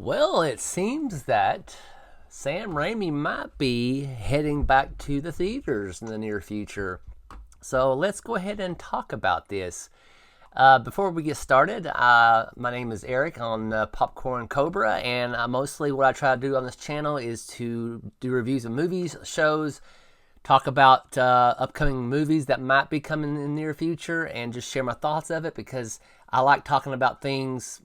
Well, it seems that Sam Ramey might be heading back to the theaters in the near future. So let's go ahead and talk about this. Before we get started, my name is Eric on Popcorn Cobra, and mostly what I try to do on this channel is to do reviews of movies, shows, talk about upcoming movies that might be coming in the near future, and just share my thoughts of it because I like talking about things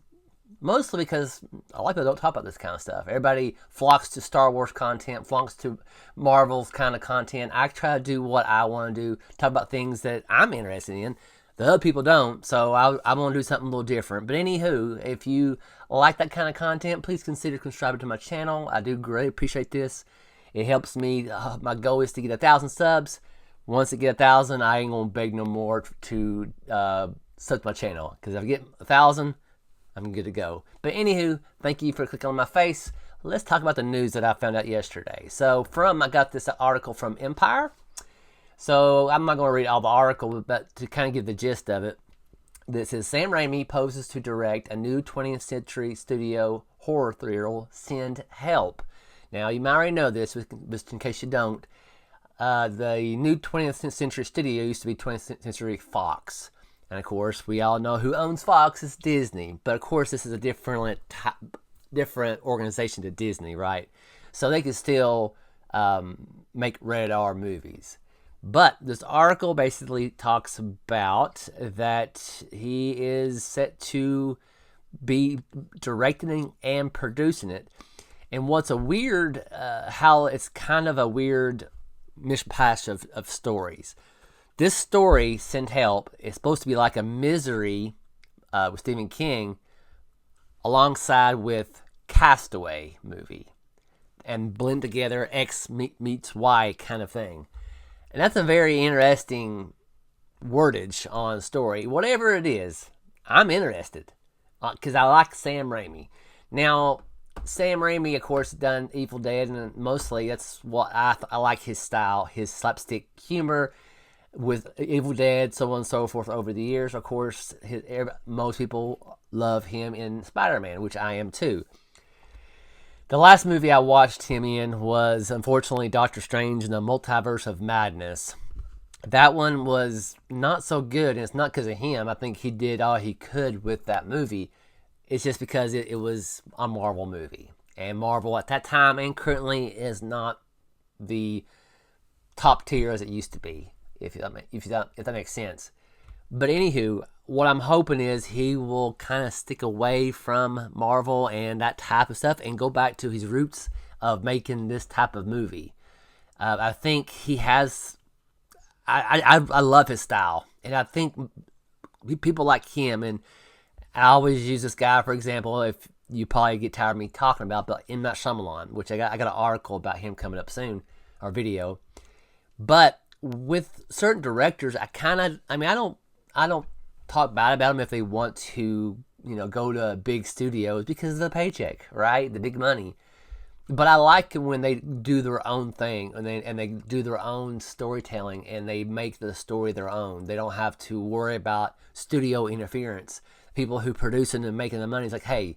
mostly because a lot of people don't talk about this kind of stuff. Everybody flocks to Star Wars content, flocks to Marvel's kind of content. I try to do what I want to do, talk about things that I'm interested in. The other people don't, so I want to do something a little different. But anywho, if you like that kind of content, please consider subscribing to my channel. I do greatly appreciate this. It helps me. My goal is to get 1,000 subs. Once I get 1,000, I ain't gonna beg no more to sub to my channel, because if I get 1,000, I'm good to go. But anywho, thank you for clicking on my face. Let's talk about the news that I found out yesterday. I got this article from Empire. So I'm not going to read all the article, but to kind of give the gist of it, this says Sam Raimi poses to direct a new 20th Century Studio horror thriller, Send Help. Now, you might already know this, but in case you don't, the new 20th Century Studio used to be 20th Century Fox. And of course, we all know who owns Fox is Disney. But of course, this is a different organization to Disney, right? So they can still make rated R movies. But this article basically talks about that he is set to be directing and producing it. And what's a weird, how it's kind of a weird mishmash of stories. This story, Send Help, is supposed to be like a Misery with Stephen King alongside with Castaway movie and blend together X meets Y kind of thing. And that's a very interesting wordage on a story. Whatever it is, I'm interested because I like Sam Ramey. Now, Sam Ramey, of course, done Evil Dead, and mostly that's what I like his style, his slapstick humor with Evil Dead, so on and so forth over the years. Of course, most people love him in Spider-Man, which I am too. The last movie I watched him in was, unfortunately, Doctor Strange in the Multiverse of Madness. That one was not so good, and it's not because of him. I think he did all he could with that movie. It's just because it was a Marvel movie. And Marvel at that time and currently is not the top tier as it used to be, if that makes sense. But anywho, what I'm hoping is he will kind of stick away from Marvel and that type of stuff and go back to his roots of making this type of movie. I think he has... I love his style. And I think people like him, and I always use this guy, for example, if you probably get tired of me talking about, but M. Night Shyamalan, which I got an article about him coming up soon, or video. But with certain directors, I don't talk bad about them if they want to, go to big studios because of the paycheck, right? The big money. But I like when they do their own thing and they do their own storytelling and they make the story their own. They don't have to worry about studio interference. People who producing and making the money is like, hey,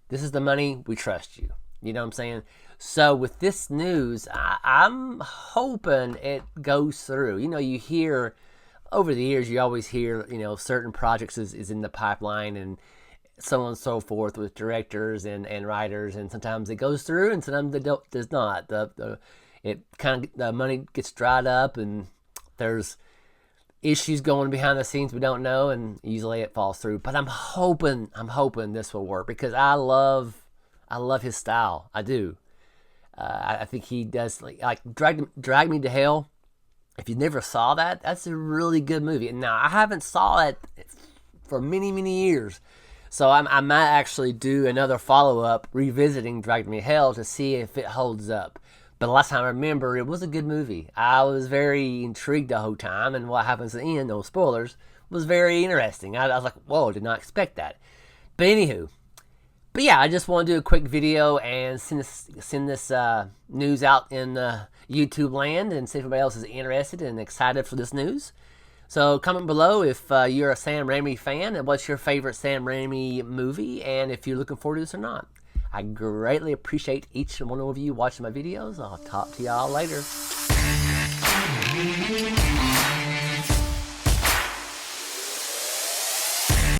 this is the money, we trust you. You know what I'm saying? So with this news, I'm hoping it goes through. You hear over the years, you always hear, certain projects is in the pipeline and so on and so forth with directors and writers, and sometimes it goes through and sometimes it does not. The money gets dried up and there's issues going behind the scenes we don't know, and usually it falls through. But I'm hoping this will work because I love his style. I do. I think he does like Drag Me to Hell. If you never saw that, that's a really good movie. Now, I haven't saw it for many, many years. So I might actually do another follow-up revisiting Drag Me to Hell to see if it holds up. But the last time I remember, it was a good movie. I was very intrigued the whole time, and what happens at the end, no spoilers, was very interesting. I was like, whoa, did not expect that. But anywho, yeah, I just want to do a quick video and send this news out in YouTube land and see if everybody else is interested and excited for this news. So comment below if you're a Sam Raimi fan and what's your favorite Sam Raimi movie and if you're looking forward to this or not. I greatly appreciate each and one of you watching my videos. I'll talk to y'all later.